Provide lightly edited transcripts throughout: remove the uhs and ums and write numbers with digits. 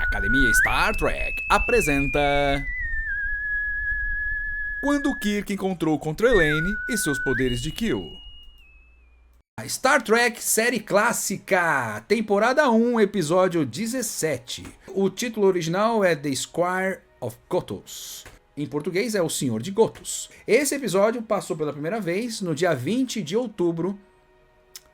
Academia Star Trek apresenta... Quando Kirk encontrou contra Elaine e seus poderes de Kill. Star Trek Série Clássica, temporada 1, episódio 17. O título original é The Squire of Gotos. Em português é O Senhor de Gotos. Esse episódio passou pela primeira vez no dia 20 de outubro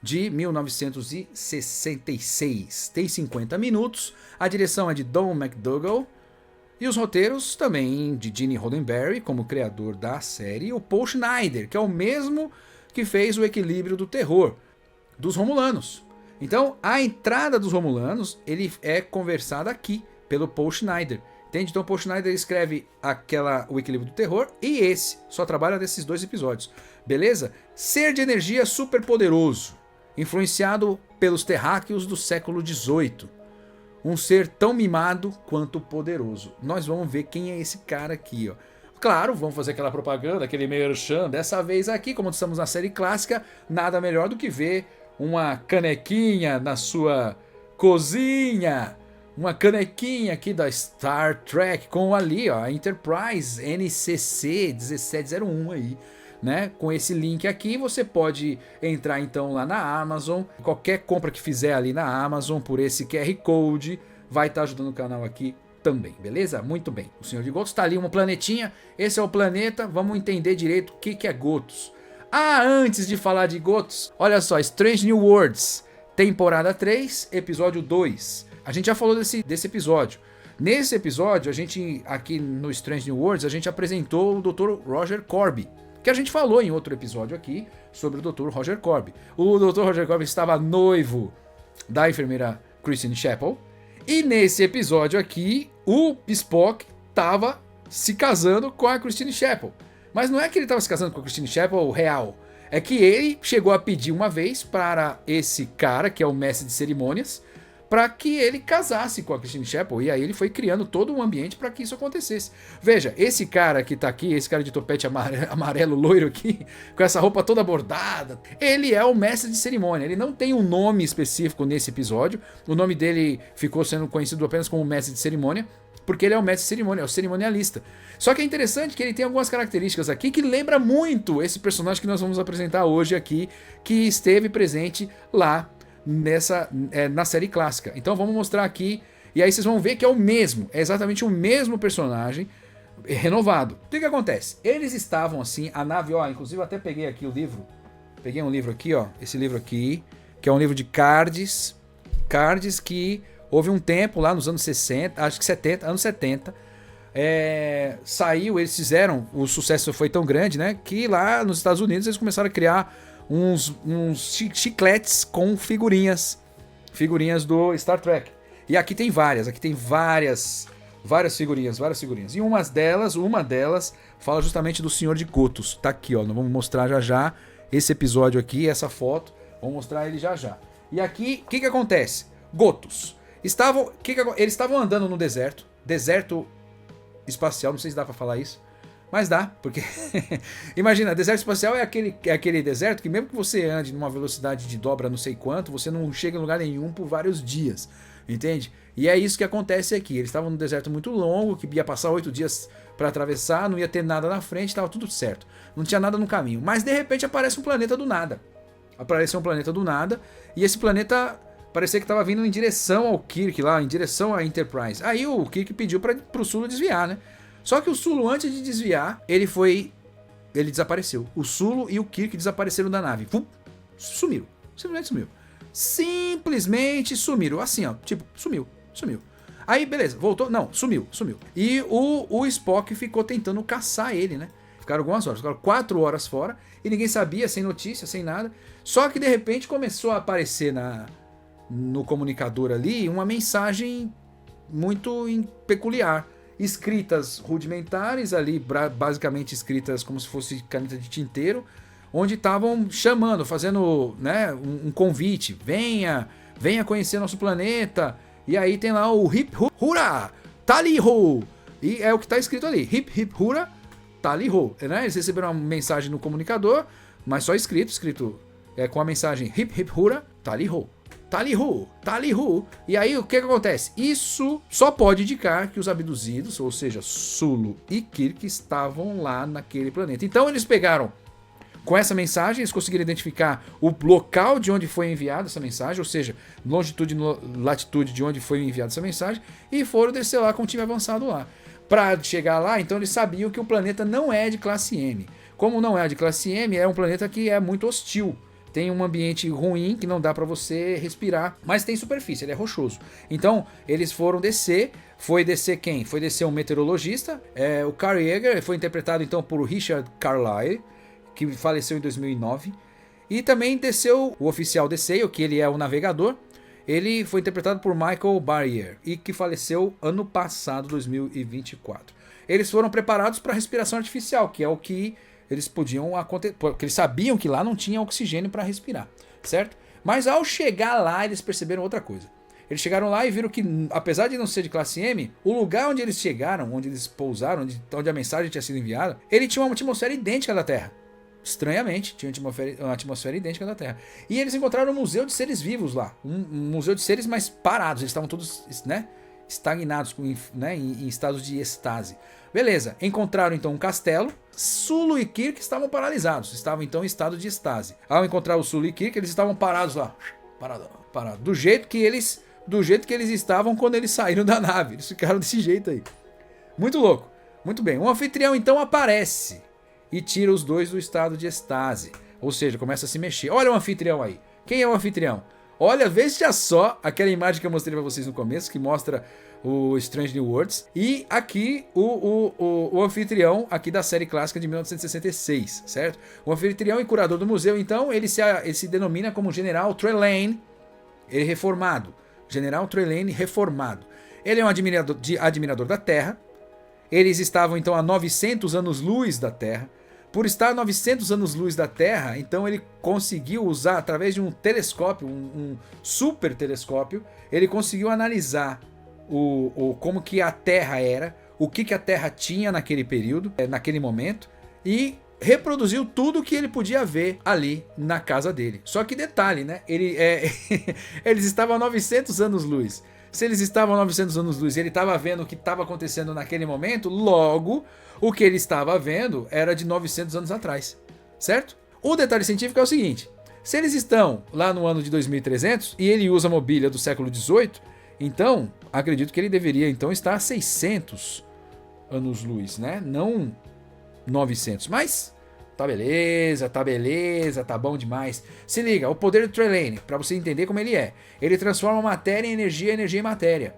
de 1966. Tem 50 minutos. A direção é de Don McDougall. E os roteiros também de Gene Roddenberry, como criador da série. E o Paul Schneider, que é o mesmo que fez o Equilíbrio do Terror dos Romulanos. Então, a entrada dos Romulanos ele é conversada aqui pelo Paul Schneider. Entende? Então, o Paul Schneider escreve o Equilíbrio do Terror e esse. Só trabalha nesses dois episódios. Beleza? Ser de energia super poderoso. Influenciado pelos terráqueos do século XVIII. Um ser tão mimado quanto poderoso. Nós vamos ver quem é esse cara aqui, ó. Claro, vamos fazer aquela propaganda, aquele merchan. Dessa vez aqui, como estamos na série clássica, nada melhor do que ver uma canequinha na sua cozinha. Uma canequinha aqui da Star Trek com ali, ó, a Enterprise NCC 1701 aí. Né? Com esse link aqui você pode entrar então lá na Amazon. Qualquer compra que fizer ali na Amazon por esse QR Code vai estar ajudando o canal aqui também, beleza? Muito bem. O Senhor de Gotos está ali, uma planetinha. Esse é o planeta. Vamos entender direito o que é Gotos. Antes de falar de Gotos, olha só, Strange New Worlds, temporada 3, episódio 2. A gente já falou desse episódio. Nesse episódio, a gente aqui no Strange New Worlds, a gente apresentou o Dr. Roger Corby, que a gente falou em outro episódio aqui sobre o Dr. Roger Corby. O Dr. Roger Corby estava noivo da enfermeira Christine Chapel. E nesse episódio aqui, o Spock estava se casando com a Christine Chapel. Mas não é que ele estava se casando com a Christine Chapel real. É que ele chegou a pedir uma vez para esse cara, que é o mestre de cerimônias, para que ele casasse com a Christine Chapel. E aí ele foi criando todo um ambiente para que isso acontecesse. Veja, esse cara que tá aqui, esse cara de topete amarelo loiro aqui, com essa roupa toda bordada, ele é o mestre de cerimônia. Ele não tem um nome específico nesse episódio. O nome dele ficou sendo conhecido apenas como mestre de cerimônia, porque ele é o mestre de cerimônia, é o cerimonialista. Só que é interessante que ele tem algumas características aqui que lembra muito esse personagem que nós vamos apresentar hoje aqui, que esteve presente lá na série clássica. Então vamos mostrar aqui, e aí vocês vão ver que é o mesmo, é exatamente o mesmo personagem renovado. O que acontece? Eles estavam assim, a nave, ó, inclusive eu até peguei aqui o livro, peguei um livro aqui, ó, esse livro aqui, que é um livro de cards que houve um tempo lá nos anos 60, acho que 70, anos 70, saiu, eles fizeram, o sucesso foi tão grande, né, que lá nos Estados Unidos eles começaram a criar uns chicletes com figurinhas do Star Trek. E aqui tem várias figurinhas. E uma delas fala justamente do Senhor de Gotos. Tá aqui, ó, nós vamos mostrar já esse episódio aqui, essa foto, vamos mostrar ele já. E aqui, o que acontece? Gotos. Eles estavam andando no deserto espacial, não sei se dá pra falar isso. Mas dá, porque imagina, deserto espacial é aquele deserto que mesmo que você ande numa velocidade de dobra não sei quanto, você não chega em lugar nenhum por vários dias, entende? E é isso que acontece aqui. Eles estavam num deserto muito longo, que ia passar 8 dias para atravessar, não ia ter nada na frente, estava tudo certo. Não tinha nada no caminho. Mas de repente aparece um planeta do nada. E esse planeta parecia que estava vindo em direção ao Kirk lá, em direção à Enterprise. Aí o Kirk pediu para o Sulu desviar, né? Só que o Sulu, antes de desviar, ele desapareceu. O Sulu e o Kirk desapareceram da nave. Sumiram. Simplesmente sumiram. Assim, ó. Tipo, sumiu. Aí, beleza. Voltou. Não, sumiu. E o Spock ficou tentando caçar ele, né? Ficaram algumas horas. Ficaram 4 horas fora. E ninguém sabia, sem notícia, sem nada. Só que, de repente, começou a aparecer no comunicador ali uma mensagem muito peculiar. Escritas rudimentares ali, basicamente escritas como se fosse caneta de tinteiro, onde estavam chamando, fazendo, né, um convite, venha conhecer nosso planeta. E aí tem lá o hip hura tally-ho, e é o que está escrito ali, hip hura tally-ho, né? Eles receberam uma mensagem no comunicador, mas só escrito com a mensagem hip hura tally-ho. Tally-ho. E aí o que acontece? Isso só pode indicar que os abduzidos, ou seja, Sulu e Kirk, estavam lá naquele planeta. Então eles pegaram, com essa mensagem, eles conseguiram identificar o local de onde foi enviada essa mensagem, ou seja, longitude e latitude de onde foi enviada essa mensagem, e foram descer lá com o time avançado lá. Para chegar lá, então eles sabiam que o planeta não é de classe M. Como não é de classe M, é um planeta que é muito hostil. Tem um ambiente ruim que não dá para você respirar, mas tem superfície, ele é rochoso. Então, eles foram descer. Foi descer quem? Foi descer um meteorologista, o Carl Yeager, foi interpretado então por Richard Carlyle, que faleceu em 2009. E também desceu o oficial DeSalle, que ele é o navegador. Ele foi interpretado por Michael Barrier, e que faleceu ano passado, 2024. Eles foram preparados para respiração artificial, que é o que eles podiam acontecer, porque eles sabiam que lá não tinha oxigênio para respirar, certo? Mas ao chegar lá, eles perceberam outra coisa. Eles chegaram lá e viram que, apesar de não ser de classe M, o lugar onde eles chegaram, onde eles pousaram, onde a mensagem tinha sido enviada, ele tinha uma atmosfera idêntica da Terra. Estranhamente, tinha uma atmosfera idêntica da Terra. E eles encontraram um museu de seres vivos lá. Um museu de seres mais parados. Eles estavam todos, né, estagnados, né, em estados de estase. Beleza, encontraram então um castelo. Sulu e Kirk estavam paralisados. Estavam então em estado de estase. Ao encontrar o Sulu e Kirk, eles estavam parados lá. Parados. Do jeito que eles estavam quando eles saíram da nave. Eles ficaram desse jeito aí. Muito louco. Muito bem. Um anfitrião então aparece e tira os dois do estado de estase. Ou seja, começa a se mexer. Olha o anfitrião aí. Quem é o anfitrião? Olha, veja só aquela imagem que eu mostrei para vocês no começo, que mostra o Strange New Worlds. E aqui o anfitrião aqui da série clássica de 1966, certo? O anfitrião e curador do museu, então, ele se denomina como General Trelane, ele reformado. General Trelane reformado. Ele é um admirador da Terra. Eles estavam então a 900 anos-luz da Terra. Por estar a 900 anos-luz da Terra, então ele conseguiu usar, através de um telescópio, um super telescópio, ele conseguiu analisar como que a Terra era, o que a Terra tinha naquele período, naquele momento, e reproduziu tudo que ele podia ver ali na casa dele. Só que detalhe, né? Eles estavam a 900 anos-luz. Se eles estavam a 900 anos-luz e ele estava vendo o que estava acontecendo naquele momento, logo, o que ele estava vendo era de 900 anos atrás, certo? O detalhe científico é o seguinte: se eles estão lá no ano de 2300 e ele usa mobília do século 18, então, acredito que ele deveria então estar a 600 anos-luz, né? Não 900, mas tá beleza, tá bom demais. Se liga, o poder do Trelane, para você entender como ele é. Ele transforma matéria em energia, energia em matéria.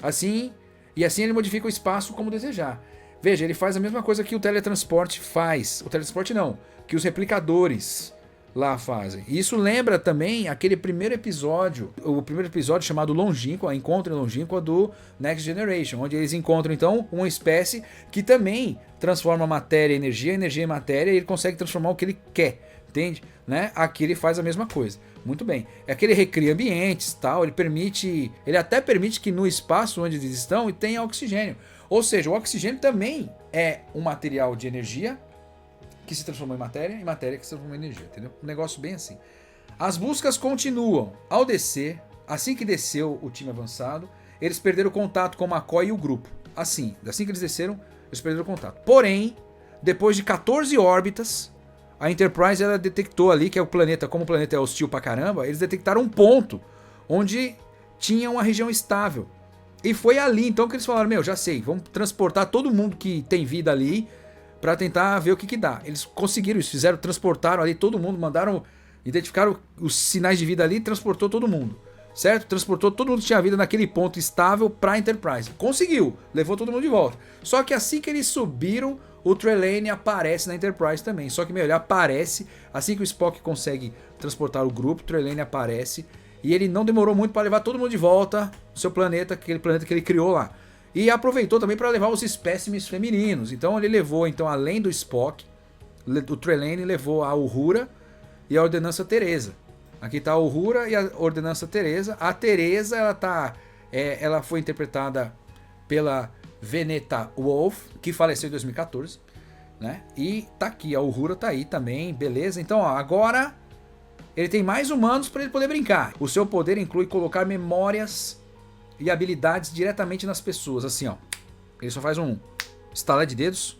Assim ele modifica o espaço como desejar. Veja, ele faz a mesma coisa que o teletransporte faz. O teletransporte não, que os replicadores lá fazem. E isso lembra também aquele primeiro episódio, o primeiro episódio chamado Longínqua, Encontro em Longínqua do Next Generation, onde eles encontram então uma espécie que também transforma matéria em energia, energia em matéria, e ele consegue transformar o que ele quer, entende? Né? Aqui ele faz a mesma coisa. Muito bem. É que ele recria ambientes, tal, ele até permite que no espaço onde eles estão tenha oxigênio. Ou seja, o oxigênio também é um material de energia que se transformou em matéria, e matéria que se transformou em energia, entendeu? Um negócio bem assim. As buscas continuam. Ao descer, assim que desceu o time avançado, eles perderam contato com o McCoy e o grupo. Assim que eles desceram, eles perderam contato. Porém, depois de 14 órbitas, a Enterprise ela detectou ali, que é o planeta, como o planeta é hostil pra caramba, eles detectaram um ponto onde tinha uma região estável. E foi ali então que eles falaram: já sei, vamos transportar todo mundo que tem vida ali para tentar ver o que dá. Eles conseguiram isso, transportaram ali todo mundo, identificaram os sinais de vida ali e transportou todo mundo, certo? Transportou todo mundo que tinha vida naquele ponto estável para a Enterprise. Conseguiu, levou todo mundo de volta. Só que assim que eles subiram, o Trelane aparece na Enterprise também. Só que ele aparece, assim que o Spock consegue transportar o grupo, o Trelane aparece, e ele não demorou muito para levar todo mundo de volta ao seu planeta, aquele planeta que ele criou lá. E aproveitou também para levar os espécimes femininos. Então ele levou, então, além do Spock, o Trelane levou a Uhura e a Ordenança Teresa. Aqui está a Uhura e a Ordenança Teresa. A Teresa, ela foi interpretada pela Veneta Wolf, que faleceu em 2014, né? E tá aqui, a Uhura tá aí também, beleza? Então, agora Ele tem mais humanos para ele poder brincar. O seu poder inclui colocar memórias e habilidades diretamente nas pessoas, assim ó. Ele só faz um estalar de dedos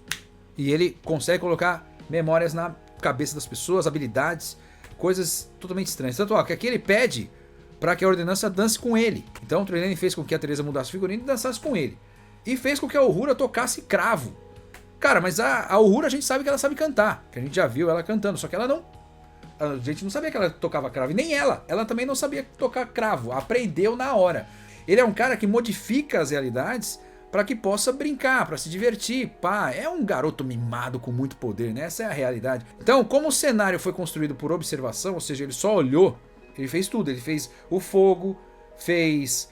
e ele consegue colocar memórias na cabeça das pessoas, habilidades, coisas totalmente estranhas. Tanto ó, que aqui ele pede para que a ordenança dance com ele. Então o Trelawney fez com que a Teresa mudasse o figurino e dançasse com ele. E fez com que a Uhura tocasse cravo. Cara, mas a Uhura a gente sabe que ela sabe cantar, que a gente já viu ela cantando, só que ela não... A gente não sabia que ela tocava cravo, e nem ela também não sabia tocar cravo, aprendeu na hora. Ele é um cara que modifica as realidades para que possa brincar, para se divertir, pá, é um garoto mimado com muito poder, né? Essa é a realidade. Então, como o cenário foi construído por observação, ou seja, ele só olhou, ele fez tudo, ele fez o fogo, fez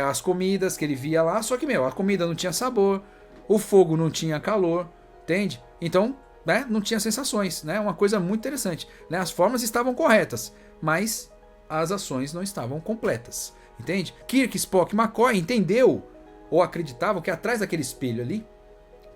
as comidas que ele via lá, só que, a comida não tinha sabor, o fogo não tinha calor, entende? Então, né, não tinha sensações, né? Uma coisa muito interessante, né? As formas estavam corretas, mas as ações não estavam completas, entende? Kirk, Spock e McCoy entendeu ou acreditavam que atrás daquele espelho ali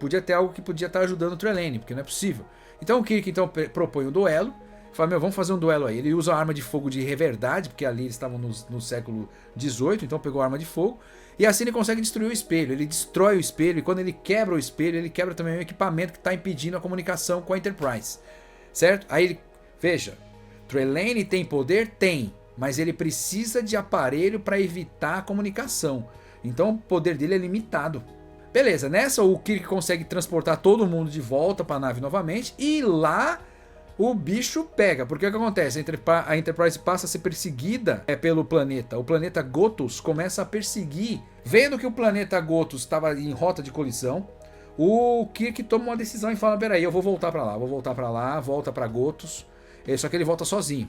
podia ter algo que podia estar ajudando o Trelawney, porque não é possível. Então o Kirk propõe um duelo, fala, vamos fazer um duelo aí. Ele usa a arma de fogo de verdade, porque ali eles estavam no século XVIII, então pegou a arma de fogo, e assim ele consegue destruir o espelho. Ele destrói o espelho, e quando ele quebra o espelho, ele quebra também o equipamento que está impedindo a comunicação com a Enterprise, certo? Aí ele, veja, Trelawney tem poder? Tem, mas ele precisa de aparelho para evitar a comunicação. Então o poder dele é limitado. Beleza, nessa o Kirk consegue transportar todo mundo de volta para a nave novamente, e lá o bicho pega. Porque o que acontece? A Enterprise passa a ser perseguida pelo planeta. O planeta Gotos começa a perseguir. Vendo que o planeta Gotos estava em rota de colisão, o Kirk toma uma decisão e fala, peraí, eu vou voltar para lá, volta para Gotos. Só que ele volta sozinho.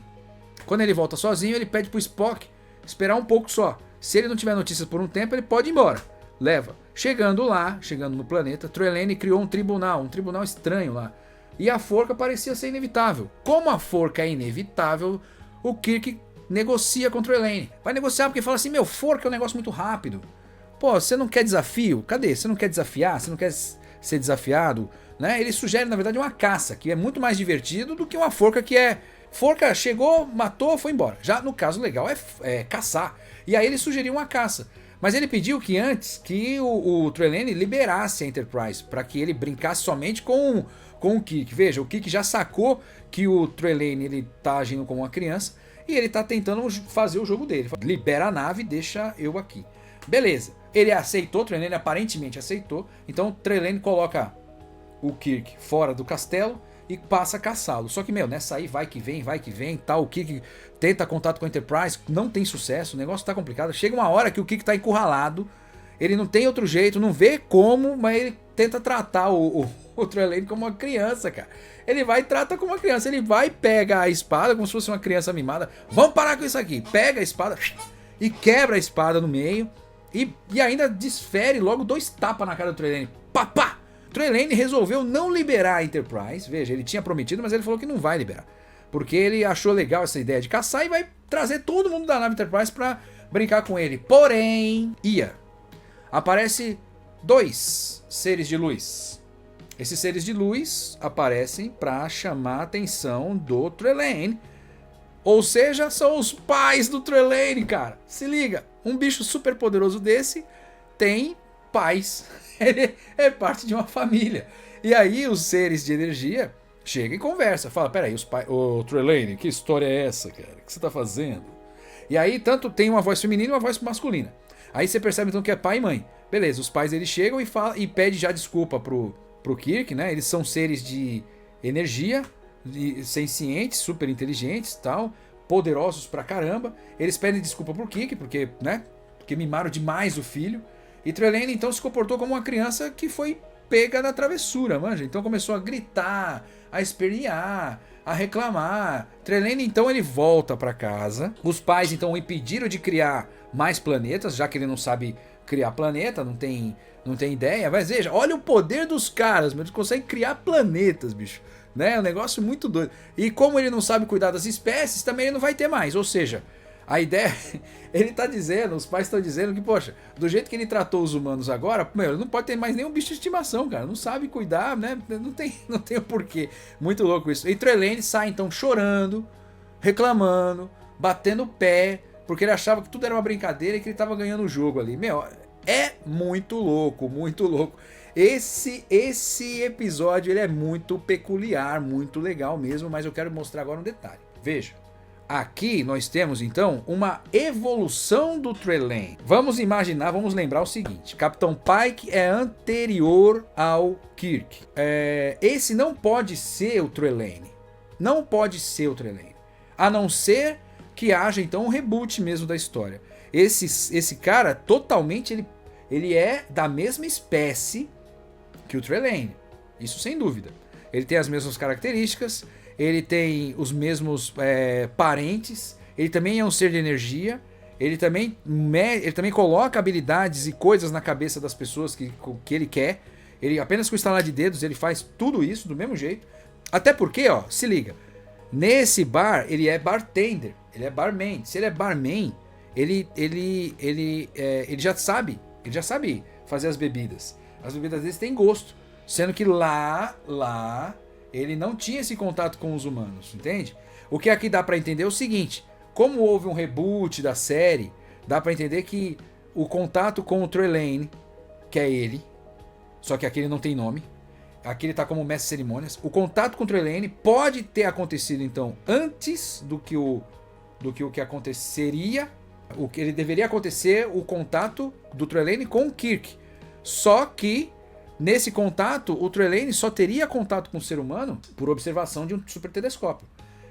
Quando ele volta sozinho, ele pede pro Spock esperar um pouco só. Se ele não tiver notícias por um tempo, ele pode ir embora. Leva. Chegando no planeta, Trelawney criou um tribunal estranho lá. E a forca parecia ser inevitável. Como a forca é inevitável, o Kirk negocia com Trelawney. Vai negociar porque fala assim, forca é um negócio muito rápido. Pô, você não quer desafio? Cadê? Você não quer desafiar? Você não quer ser desafiado? Né? Ele sugere, na verdade, uma caça, que é muito mais divertido do que uma forca que é... Forca chegou, matou, foi embora. Já no caso legal é caçar. E aí ele sugeriu uma caça. Mas ele pediu que antes que o Trelawney liberasse a Enterprise, para que ele brincasse somente com o Kirk. Veja, o Kirk já sacou que o Trelawney ele tá agindo como uma criança e ele tá tentando fazer o jogo dele. Libera a nave, deixa eu aqui. Beleza. Ele aceitou, o Trelawney aparentemente aceitou. Então o Trelawney coloca o Kirk fora do castelo e passa a caçá-lo. Só que, nessa aí vai que vem, tal. O Kirk tenta contato com a Enterprise, não tem sucesso, o negócio tá complicado. Chega uma hora que o Kirk tá encurralado, ele não tem outro jeito, não vê como, mas ele tenta tratar o Trelawney como uma criança, cara. Ele vai e trata como uma criança, ele vai e pega a espada como se fosse uma criança mimada. Vamos parar com isso aqui. Pega a espada e quebra a espada no meio e ainda desfere logo 2 tapas na cara do Trelawney. Pá! Trelawney resolveu não liberar a Enterprise. Veja, ele tinha prometido, mas ele falou que não vai liberar. Porque ele achou legal essa ideia de caçar e vai trazer todo mundo da nave Enterprise pra brincar com ele. Porém, aparece 2 seres de luz. Esses seres de luz aparecem pra chamar a atenção do Trelawney. Ou seja, são os pais do Trelawney, cara. Se liga, um bicho super poderoso desse tem pais. Ele é parte de uma família. E aí os seres de energia chegam e conversam. Fala, peraí, ô Trelawney, que história é essa, cara? O que você tá fazendo? E aí tanto tem uma voz feminina e uma voz masculina. Aí você percebe então que é pai e mãe. Beleza, os pais eles chegam e pedem já desculpa pro Kirk, né? Eles são seres de energia, sencientes, super inteligentes, tal, poderosos pra caramba. Eles pedem desculpa pro Kirk, porque mimaram demais o filho. E Trelawney então se comportou como uma criança que foi pega na travessura, manja. Então começou a gritar, a espernear, a reclamar. Trelawney então ele volta para casa. Os pais então o impediram de criar mais planetas, já que ele não sabe criar planeta, não tem ideia. Mas veja, olha o poder dos caras, eles conseguem criar planetas, bicho. Né? É um negócio muito doido. E como ele não sabe cuidar das espécies, também ele não vai ter mais. Ou seja, a ideia, ele tá dizendo, os pais estão dizendo que, poxa, do jeito que ele tratou os humanos agora, ele não pode ter mais nenhum bicho de estimação, cara. Não sabe cuidar, né? Não tem o porquê. Muito louco isso. E Trelawney sai então chorando, reclamando, batendo o pé, porque ele achava que tudo era uma brincadeira e que ele tava ganhando o jogo ali. Meu, é muito louco, muito louco. Esse episódio ele é muito peculiar, muito legal mesmo, mas eu quero mostrar agora um detalhe. Veja, aqui nós temos então uma evolução do Trelane. Vamos imaginar, vamos lembrar o seguinte: Capitão Pike é anterior ao Kirk. Esse não pode ser o Trelane. Não pode ser o Trelane. A não ser que haja então um reboot mesmo da história. Esse cara totalmente ele é da mesma espécie que o Trelane. Isso sem dúvida. Ele tem as mesmas características, ele tem os mesmos parentes, ele também é um ser de energia, ele também coloca habilidades e coisas na cabeça das pessoas que ele quer. Ele apenas com o estalar de dedos ele faz tudo isso do mesmo jeito. Até porque, ó, se liga, nesse bar ele é bartender, ele é barman. Se ele é barman, ele já sabe fazer as bebidas. As bebidas deles têm gosto, sendo que lá ele não tinha esse contato com os humanos, entende? O que aqui dá pra entender é o seguinte: como houve um reboot da série, dá pra entender que o contato com o Trelane, que é ele, só que aqui ele não tem nome, aqui ele tá como mestre de cerimônias, o contato com o Trelane pode ter acontecido então antes do que o que aconteceria, o que ele deveria acontecer, o contato do Trelane com o Kirk. Só que nesse contato, o Trelane só teria contato com o ser humano por observação de um super telescópio.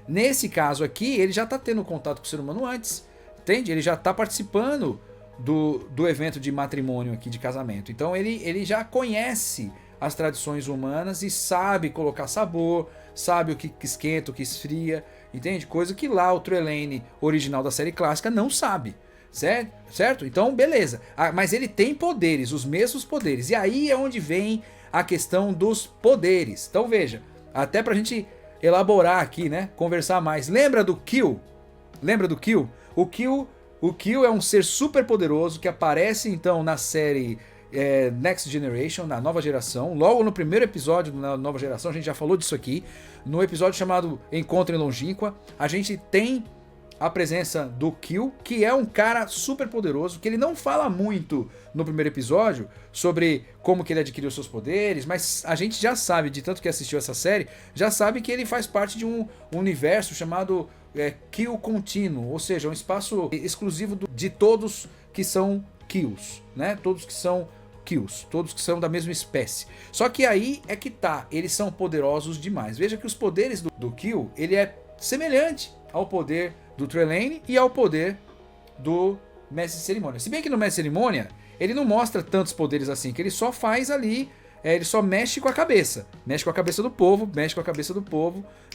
Nesse caso aqui, ele já está tendo contato com o ser humano antes, entende? Ele já está participando do evento de matrimônio aqui, de casamento. Então ele já conhece as tradições humanas e sabe colocar sabor, sabe o que esquenta, o que esfria, entende? Coisa que lá o Trelane original da série clássica não sabe. Certo? Então, beleza. Mas ele tem poderes, os mesmos poderes. E aí é onde vem a questão dos poderes. Então veja, até pra gente elaborar aqui, né? Conversar mais. Lembra do Kill? Lembra do Kill? O Kill é um ser super poderoso que aparece então na série Next Generation, na nova geração. Logo no primeiro episódio da nova geração, a gente já falou disso aqui. No episódio chamado Encontro em Longínqua, a gente tem a presença do Kill, que é um cara super poderoso, que ele não fala muito no primeiro episódio sobre como que ele adquiriu seus poderes, mas a gente já sabe, de tanto que assistiu essa série, já sabe que ele faz parte de um universo chamado Kill Contínuo, ou seja, um espaço exclusivo de todos que são Kills, né? Todos que são Kills, todos que são da mesma espécie. Só que aí é que tá, eles são poderosos demais. Veja que os poderes do Kill, ele é semelhante ao poder do Trelane e ao poder do Mestre de Cerimônia. Se bem que no Mestre de Cerimônia, ele não mostra tantos poderes assim, que ele só faz ali, ele só mexe com a cabeça. Mexe com a cabeça do povo,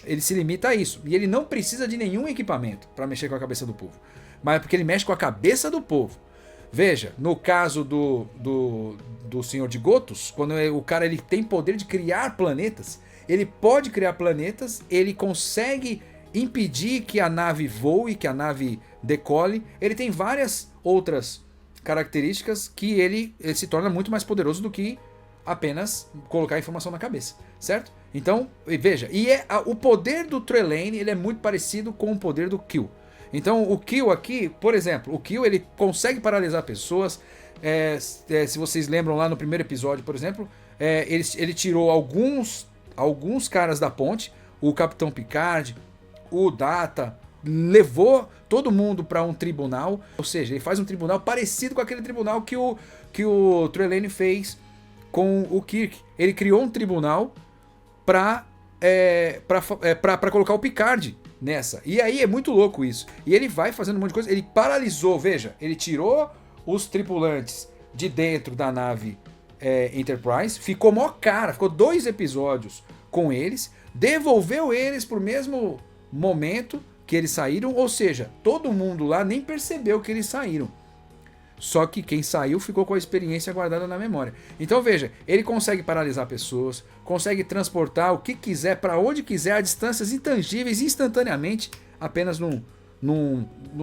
ele se limita a isso. E ele não precisa de nenhum equipamento para mexer com a cabeça do povo. Mas é porque ele mexe com a cabeça do povo. Veja, no caso do Senhor de Gotos, quando o cara ele tem poder de criar planetas, ele pode criar planetas, ele consegue impedir que a nave voe, que a nave decole. Ele tem várias outras características que ele se torna muito mais poderoso do que apenas colocar informação na cabeça, certo? Então, veja, o poder do Trelane ele é muito parecido com o poder do Kill. Então, o Kill aqui, por exemplo, o Kill ele consegue paralisar pessoas. Se vocês lembram lá no primeiro episódio, por exemplo, ele tirou alguns caras da ponte, o Capitão Picard, o Data, levou todo mundo para um tribunal, ou seja, ele faz um tribunal parecido com aquele tribunal que o Trelane fez com o Kirk. Ele criou um tribunal para colocar o Picard nessa. E aí é muito louco isso. E ele vai fazendo um monte de coisa. Ele paralisou, veja, ele tirou os tripulantes de dentro da nave Enterprise, ficou mó cara, ficou 2 episódios com eles, devolveu eles pro mesmo momento que eles saíram, ou seja, todo mundo lá nem percebeu que eles saíram. Só que quem saiu ficou com a experiência guardada na memória. Então veja, ele consegue paralisar pessoas, consegue transportar o que quiser, para onde quiser, a distâncias intangíveis, instantaneamente, apenas num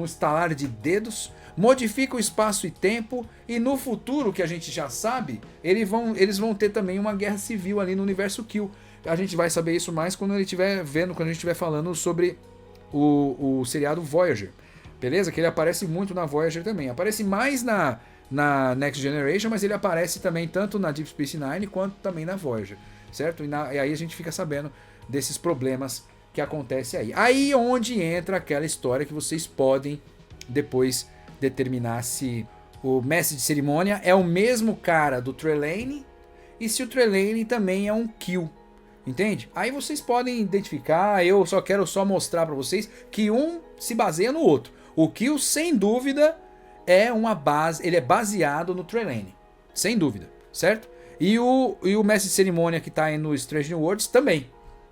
estalar de dedos, modifica o espaço e tempo, e no futuro, que a gente já sabe, eles vão ter também uma guerra civil ali no universo Kill. A gente vai saber isso mais quando a gente estiver falando sobre o seriado Voyager, beleza? Que ele aparece muito na Voyager também. Aparece mais na Next Generation, mas ele aparece também tanto na Deep Space Nine quanto também na Voyager, certo? E aí a gente fica sabendo desses problemas que acontecem aí. Aí onde entra aquela história que vocês podem depois determinar se o mestre de cerimônia é o mesmo cara do Trelane e se o Trelane também é um Kill. Entende? Aí vocês podem identificar, eu só quero mostrar para vocês que um se baseia no outro. O Kill, sem dúvida, é uma base, ele é baseado no Trelane, sem dúvida, certo? E o mestre de cerimônia que tá aí no Strange New Worlds também,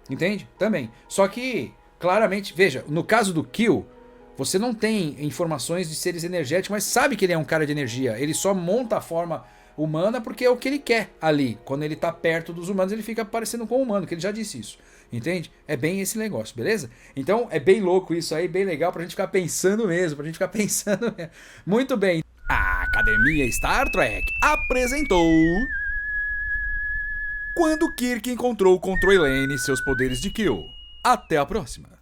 entende? Também. Só que, claramente, veja, no caso do Kill, você não tem informações de seres energéticos, mas sabe que ele é um cara de energia. Ele só monta a forma humana porque é o que ele quer ali. Quando ele tá perto dos humanos, ele fica parecendo com o humano, que ele já disse isso. Entende? É bem esse negócio, beleza? Então é bem louco isso aí, bem legal pra gente ficar pensando mesmo, pra gente ficar pensando mesmo. Muito bem. A Academia Star Trek apresentou Quando Kirk encontrou com Trelane seus poderes de Kill. Até a próxima.